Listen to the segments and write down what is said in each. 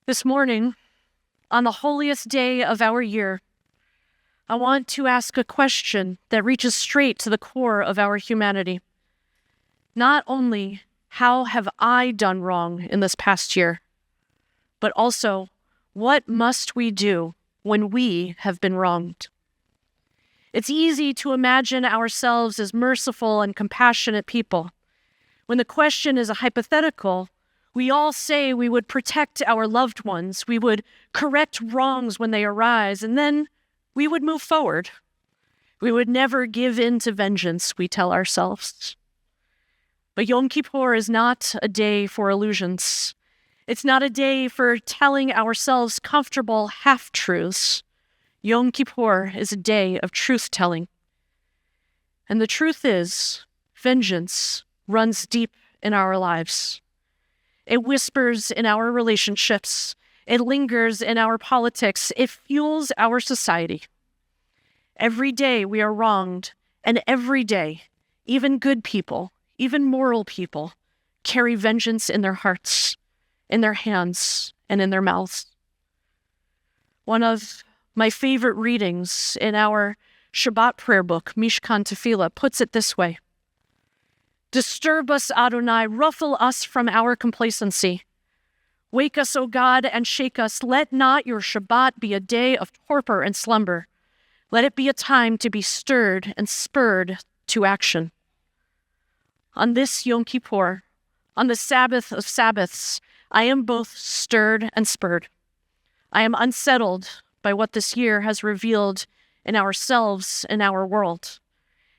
This morning, on the holiest day of our year, I want to ask a question that reaches straight to the core of our humanity. Not only how have I done wrong in this past year, but also what must we do when we have been wronged? It's easy to imagine ourselves as merciful and compassionate people. When the question is a hypothetical, we all say we would protect our loved ones, we would correct wrongs when they arise, and then we would move forward. We would never give in to vengeance, we tell ourselves. But Yom Kippur is not a day for illusions. It's not a day for telling ourselves comfortable half-truths. Yom Kippur is a day of truth-telling. And the truth is, vengeance runs deep in our lives. It whispers in our relationships. It lingers in our politics. It fuels our society. Every day we are wronged, and every day, even good people, even moral people, carry vengeance in their hearts, in their hands, and in their mouths. One of my favorite readings in our Shabbat prayer book, Mishkan Tefillah, puts it this way: "Disturb us, Adonai, ruffle us from our complacency. Wake us, O God, and shake us. Let not your Shabbat be a day of torpor and slumber. Let it be a time to be stirred and spurred to action." On this Yom Kippur, on the Sabbath of Sabbaths, I am both stirred and spurred. I am unsettled by what this year has revealed in ourselves and our world,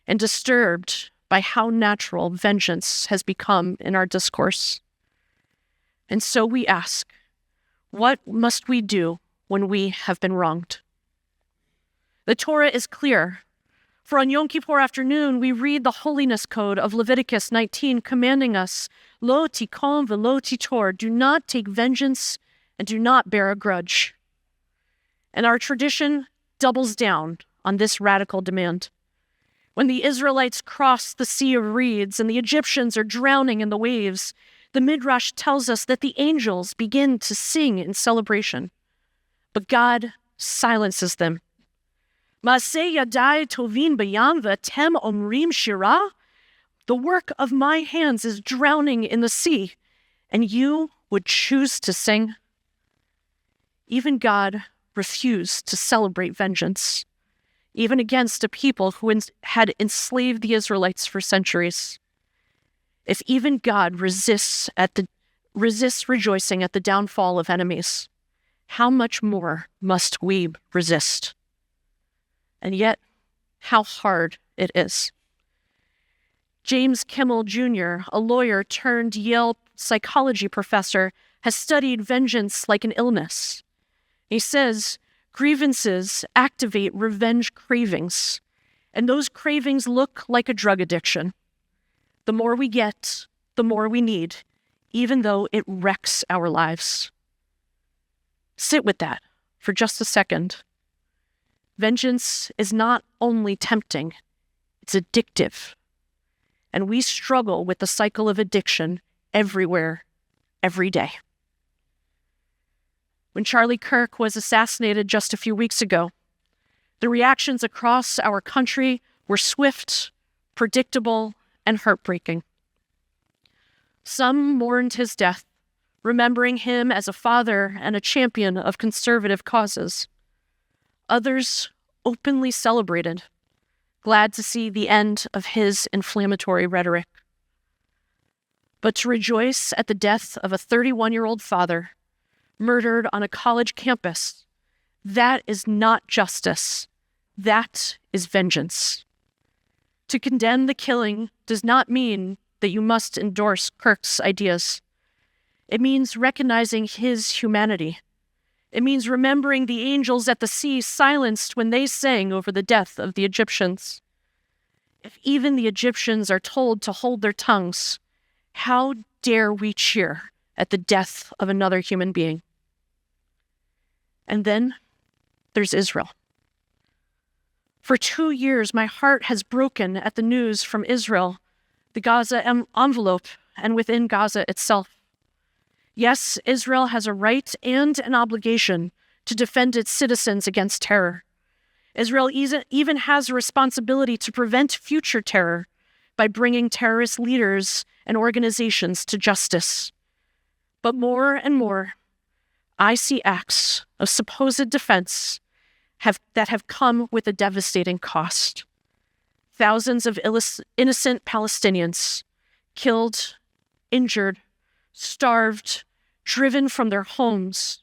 and disturbed by how natural vengeance has become in our discourse. And so we ask, what must we do when we have been wronged? The Torah is clear. For on Yom Kippur afternoon, we read the holiness code of Leviticus 19, commanding us, "Lo tikon v'lo titor," do not take vengeance and do not bear a grudge. And our tradition doubles down on this radical demand. When the Israelites cross the Sea of Reeds and the Egyptians are drowning in the waves, the Midrash tells us that the angels begin to sing in celebration. But God silences them. "Ma'aseh yadai tovin b'yam v'atem omrim shirah?" The work of my hands is drowning in the sea, and you would choose to sing? Even God refused to celebrate vengeance, even against a people who had enslaved the Israelites for centuries. If even God resists rejoicing at the downfall of enemies, how much more must we resist? And yet, how hard it is. James Kimmel Jr., a lawyer turned Yale psychology professor, has studied vengeance like an illness. He says, grievances activate revenge cravings, and those cravings look like a drug addiction. The more we get, the more we need, even though it wrecks our lives. Sit with that for just a second. Vengeance is not only tempting, it's addictive. And we struggle with the cycle of addiction everywhere, every day. When Charlie Kirk was assassinated just a few weeks ago, the reactions across our country were swift, predictable, and heartbreaking. Some mourned his death, remembering him as a father and a champion of conservative causes. Others openly celebrated, glad to see the end of his inflammatory rhetoric. But to rejoice at the death of a 31-year-old father murdered on a college campus, that is not justice. That is vengeance. To condemn the killing does not mean that you must endorse Kirk's ideas. It means recognizing his humanity. It means remembering the angels at the sea silenced when they sang over the death of the Egyptians. If even the Egyptians are told to hold their tongues, how dare we cheer at the death of another human being? And then there's Israel. For 2 years, my heart has broken at the news from Israel, the Gaza envelope, and within Gaza itself. Yes, Israel has a right and an obligation to defend its citizens against terror. Israel even has a responsibility to prevent future terror by bringing terrorist leaders and organizations to justice. But more and more, I see acts of supposed defense that have come with a devastating cost. Thousands of innocent Palestinians killed, injured, starved, driven from their homes,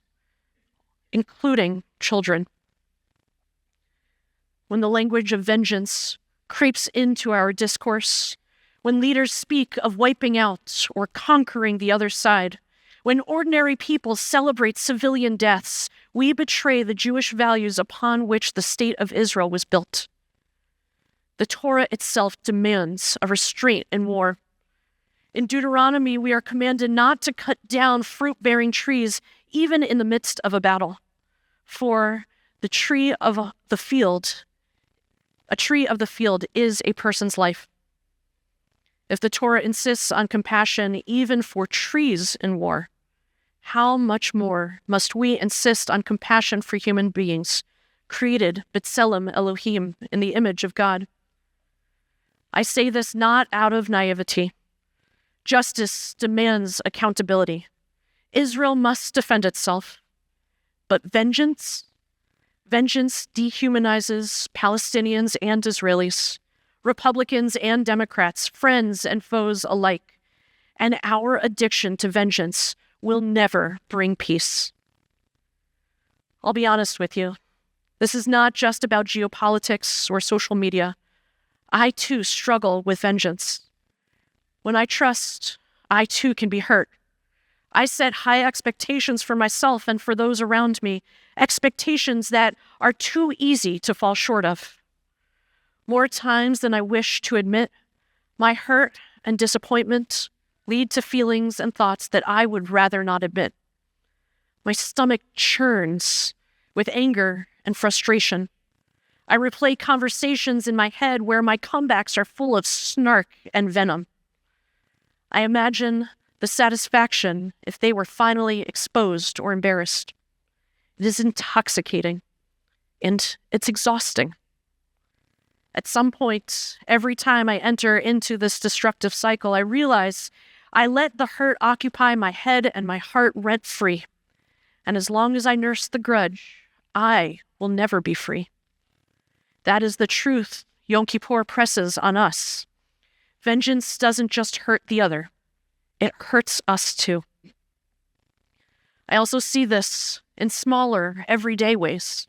including children. When the language of vengeance creeps into our discourse, when leaders speak of wiping out or conquering the other side, when ordinary people celebrate civilian deaths, we betray the Jewish values upon which the state of Israel was built. The Torah itself demands a restraint in war. In Deuteronomy, we are commanded not to cut down fruit-bearing trees even in the midst of a battle. For a tree of the field is a person's life. If the Torah insists on compassion even for trees in war, how much more must we insist on compassion for human beings, created B'Tselem Elohim, in the image of God? I say this not out of naivety. Justice demands accountability. Israel must defend itself. But vengeance dehumanizes Palestinians and Israelis, Republicans and Democrats, friends and foes alike. And our addiction to vengeance will never bring peace. I'll be honest with you. This is not just about geopolitics or social media. I too struggle with vengeance. When I trust, I too can be hurt. I set high expectations for myself and for those around me, expectations that are too easy to fall short of. More times than I wish to admit, my hurt and disappointment lead to feelings and thoughts that I would rather not admit. My stomach churns with anger and frustration. I replay conversations in my head where my comebacks are full of snark and venom. I imagine the satisfaction if they were finally exposed or embarrassed. It is intoxicating, and it's exhausting. At some point, every time I enter into this destructive cycle, I realize I let the hurt occupy my head and my heart rent-free. And as long as I nurse the grudge, I will never be free. That is the truth Yom Kippur presses on us. Vengeance doesn't just hurt the other. It hurts us too. I also see this in smaller, everyday ways.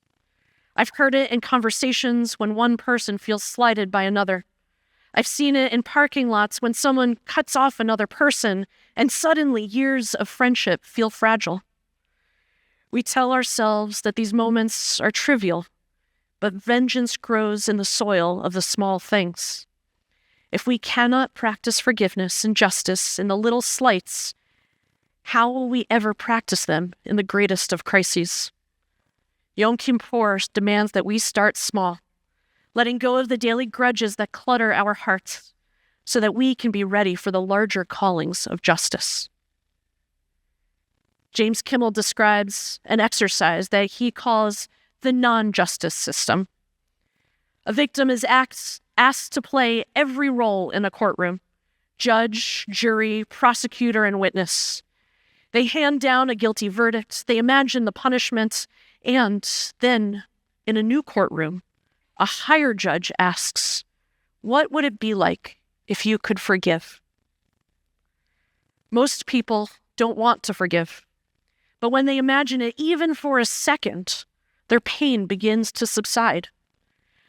I've heard it in conversations when one person feels slighted by another. I've seen it in parking lots when someone cuts off another person and suddenly years of friendship feel fragile. We tell ourselves that these moments are trivial, but vengeance grows in the soil of the small things. If we cannot practice forgiveness and justice in the little slights, how will we ever practice them in the greatest of crises? Yom Kippur demands that we start small, letting go of the daily grudges that clutter our hearts, so that we can be ready for the larger callings of justice. James Kimmel describes an exercise that he calls the non-justice system. A victim is asked to play every role in a courtroom: judge, jury, prosecutor, and witness. They hand down a guilty verdict, they imagine the punishment, and then, in a new courtroom, a higher judge asks, "What would it be like if you could forgive?" Most people don't want to forgive, but when they imagine it even for a second, their pain begins to subside.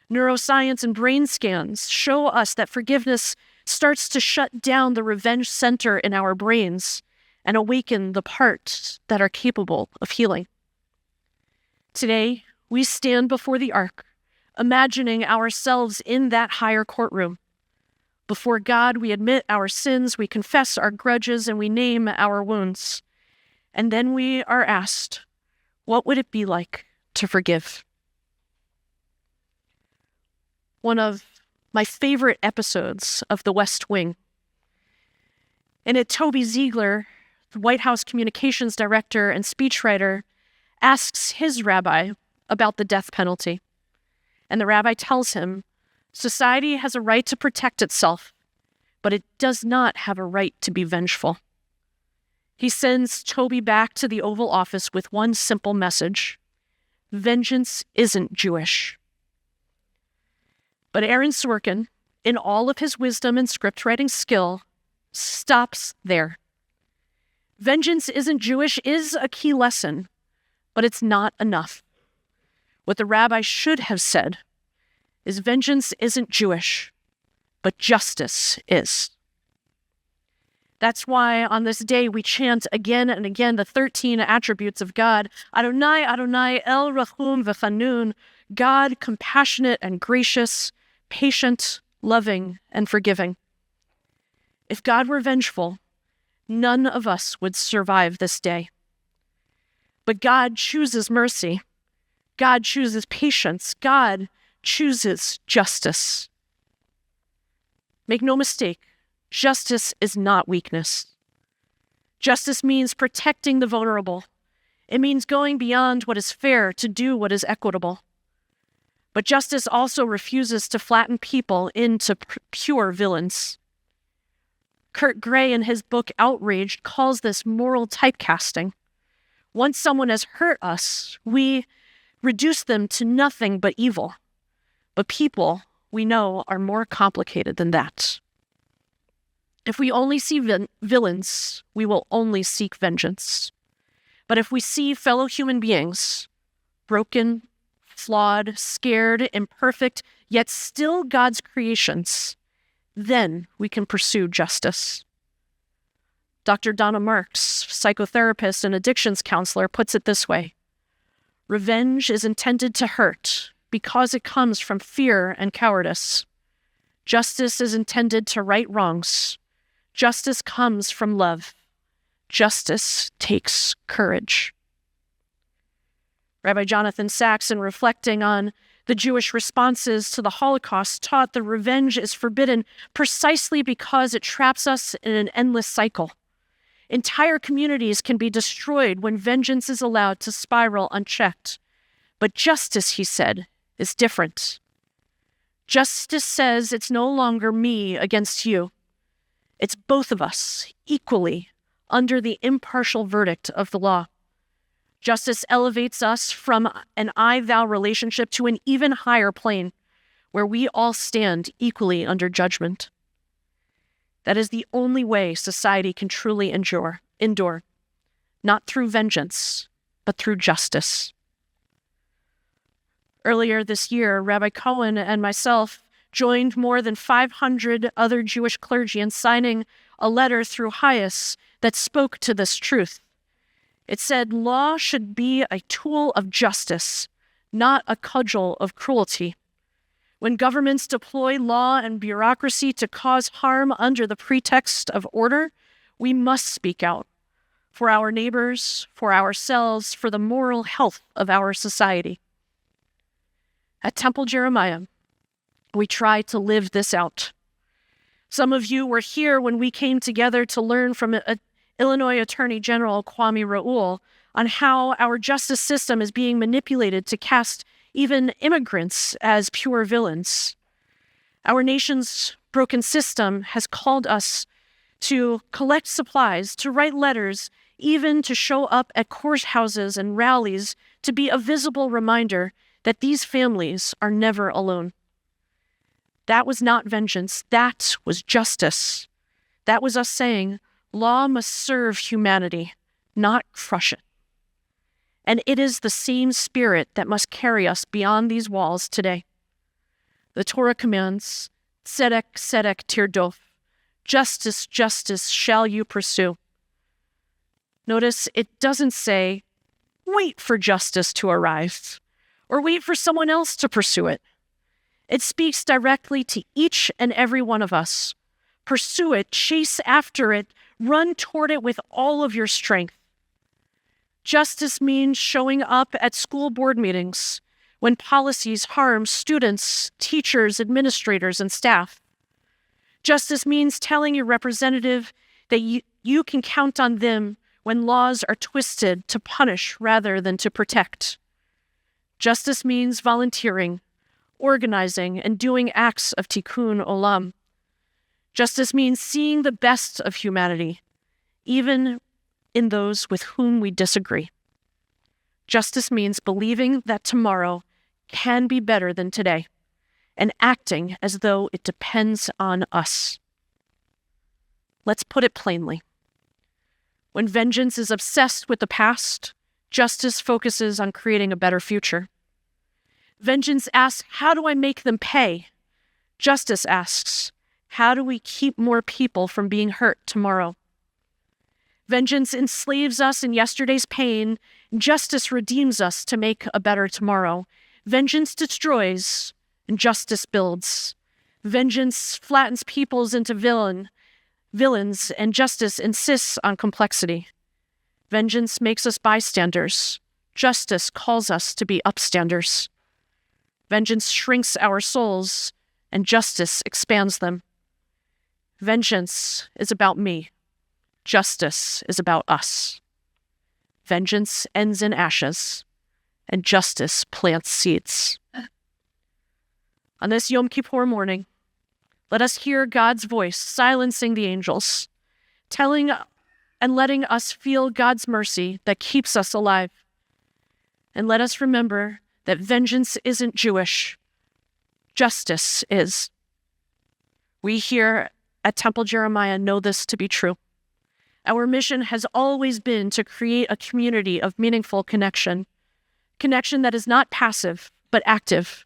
Neuroscience and brain scans show us that forgiveness starts to shut down the revenge center in our brains and awaken the parts that are capable of healing. Today, we stand before the ark, imagining ourselves in that higher courtroom. Before God, we admit our sins, we confess our grudges, and we name our wounds. And then we are asked, what would it be like to forgive? One of my favorite episodes of The West Wing. In it, Toby Ziegler, the White House communications director and speechwriter, asks his rabbi about the death penalty. And the rabbi tells him, society has a right to protect itself, but it does not have a right to be vengeful. He sends Toby back to the Oval Office with one simple message: vengeance isn't Jewish. But Aaron Sorkin, in all of his wisdom and script writing skill, stops there. Vengeance isn't Jewish is a key lesson, but it's not enough. What the rabbi should have said is vengeance isn't Jewish, but justice is. That's why on this day we chant again and again the 13 attributes of God. Adonai, Adonai, El Rachum V'Chanun, God compassionate and gracious, patient, loving, and forgiving. If God were vengeful, none of us would survive this day. But God chooses mercy. God chooses patience. God chooses justice. Make no mistake, justice is not weakness. Justice means protecting the vulnerable. It means going beyond what is fair to do what is equitable. But justice also refuses to flatten people into pure villains. Kurt Gray, in his book Outraged, calls this moral typecasting. Once someone has hurt us, we reduce them to nothing but evil. But people, we know, are more complicated than that. If we only see villains, we will only seek vengeance. But if we see fellow human beings, broken, flawed, scared, imperfect, yet still God's creations, then we can pursue justice. Dr. Donna Marks, psychotherapist and addictions counselor, puts it this way: revenge is intended to hurt because it comes from fear and cowardice. Justice is intended to right wrongs. Justice comes from love. Justice takes courage. Rabbi Jonathan Sachs, in reflecting on the Jewish responses to the Holocaust, taught that revenge is forbidden precisely because it traps us in an endless cycle. Entire communities can be destroyed when vengeance is allowed to spiral unchecked. But justice, he said, is different. Justice says it's no longer me against you. It's both of us, equally, under the impartial verdict of the law. Justice elevates us from an I-thou relationship to an even higher plane, where we all stand equally under judgment. That is the only way society can truly endure, not through vengeance, but through justice. Earlier this year, Rabbi Cohen and myself joined more than 500 other Jewish clergy in signing a letter through Heaps that spoke to this truth. It said, law should be a tool of justice, not a cudgel of cruelty. When governments deploy law and bureaucracy to cause harm under the pretext of order, we must speak out for our neighbors, for ourselves, for the moral health of our society. At Temple Jeremiah, we try to live this out. Some of you were here when we came together to learn from Illinois Attorney General Kwame Raoul on how our justice system is being manipulated to cast even immigrants as pure villains. Our nation's broken system has called us to collect supplies, to write letters, even to show up at courthouses and rallies to be a visible reminder that these families are never alone. That was not vengeance. That was justice. That was us saying, law must serve humanity, not crush it. And it is the same spirit that must carry us beyond these walls today. The Torah commands, tzedek, tzedek, tirdof, justice, justice shall you pursue. Notice it doesn't say, wait for justice to arrive, or wait for someone else to pursue it. It speaks directly to each and every one of us. Pursue it, chase after it, run toward it with all of your strength. Justice means showing up at school board meetings when policies harm students, teachers, administrators, and staff. Justice means telling your representative that you can count on them when laws are twisted to punish rather than to protect. Justice means volunteering, organizing, and doing acts of tikkun olam. Justice means seeing the best of humanity, even in those with whom we disagree. Justice means believing that tomorrow can be better than today, and acting as though it depends on us. Let's put it plainly. When vengeance is obsessed with the past, justice focuses on creating a better future. Vengeance asks, how do I make them pay? Justice asks, how do we keep more people from being hurt tomorrow? Vengeance enslaves us in yesterday's pain. Justice redeems us to make a better tomorrow. Vengeance destroys, and justice builds. Vengeance flattens peoples into villains, and justice insists on complexity. Vengeance makes us bystanders. Justice calls us to be upstanders. Vengeance shrinks our souls, and justice expands them. Vengeance is about me. Justice is about us. Vengeance ends in ashes, and justice plants seeds. On this Yom Kippur morning, let us hear God's voice silencing the angels, telling and letting us feel God's mercy that keeps us alive. And let us remember that vengeance isn't Jewish. Justice is. We here at Temple Jeremiah know this to be true. Our mission has always been to create a community of meaningful connection that is not passive, but active,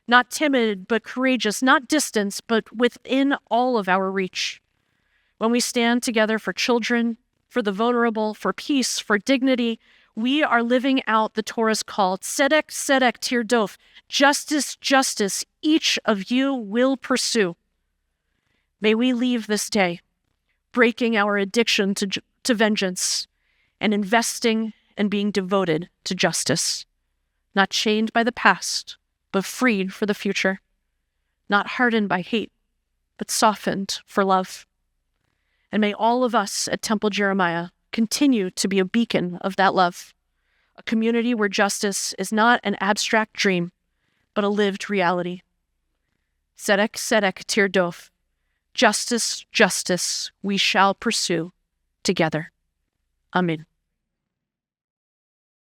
not timid, but courageous, not distant, but within all of our reach. When we stand together for children, for the vulnerable, for peace, for dignity, we are living out the Torah's call, tzedek, tzedek, tirdof, justice, justice, each of you will pursue. May we leave this day breaking our addiction to vengeance and investing and being devoted to justice, not chained by the past, but freed for the future, not hardened by hate, but softened for love. And may all of us at Temple Jeremiah continue to be a beacon of that love, a community where justice is not an abstract dream, but a lived reality. Tzedek, tzedek, tirdof. Justice, justice, we shall pursue together. Amen.